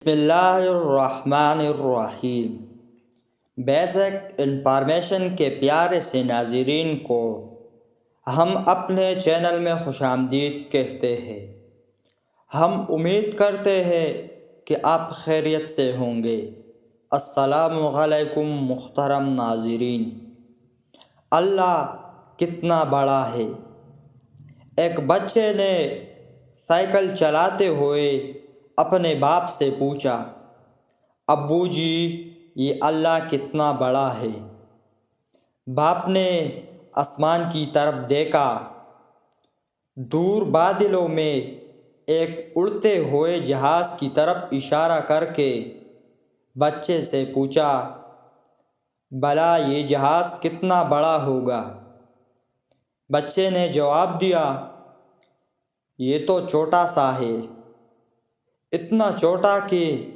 بسم اللہ الرحمن الرحیم۔ بیسک انفارمیشن کے پیارے سے ناظرین کو ہم اپنے چینل میں خوش آمدید کہتے ہیں۔ ہم امید کرتے ہیں کہ آپ خیریت سے ہوں گے۔ السلام علیکم محترم ناظرین۔ اللہ کتنا بڑا ہے۔ ایک بچے نے سائیکل چلاتے ہوئے اپنے باپ سے پوچھا، ابو جی یہ اللہ کتنا بڑا ہے؟ باپ نے آسمان کی طرف دیکھا، دور بادلوں میں ایک اڑتے ہوئے جہاز کی طرف اشارہ کر کے بچے سے پوچھا، بھلا یہ جہاز کتنا بڑا ہوگا؟ بچے نے جواب دیا، یہ تو چھوٹا سا ہے، اتنا چھوٹا کہ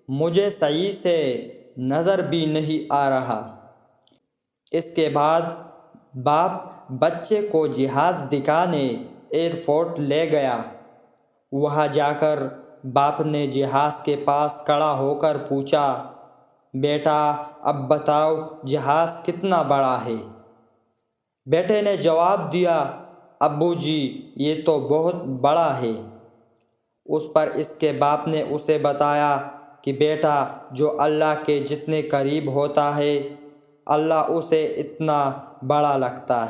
مجھے صحیح سے نظر بھی نہیں آ رہا۔ اس کے بعد باپ بچے کو جہاز دکھانے ایئرپورٹ لے گیا۔ وہاں جا کر باپ نے جہاز کے پاس کھڑا ہو کر پوچھا، بیٹا اب بتاؤ جہاز کتنا بڑا ہے؟ بیٹے نے جواب دیا، ابو جی یہ تو بہت بڑا ہے۔ اس پر اس کے باپ نے اسے بتایا کہ بیٹا جو اللہ کے جتنے قریب ہوتا ہے اللہ اسے اتنا بڑا لگتا ہے۔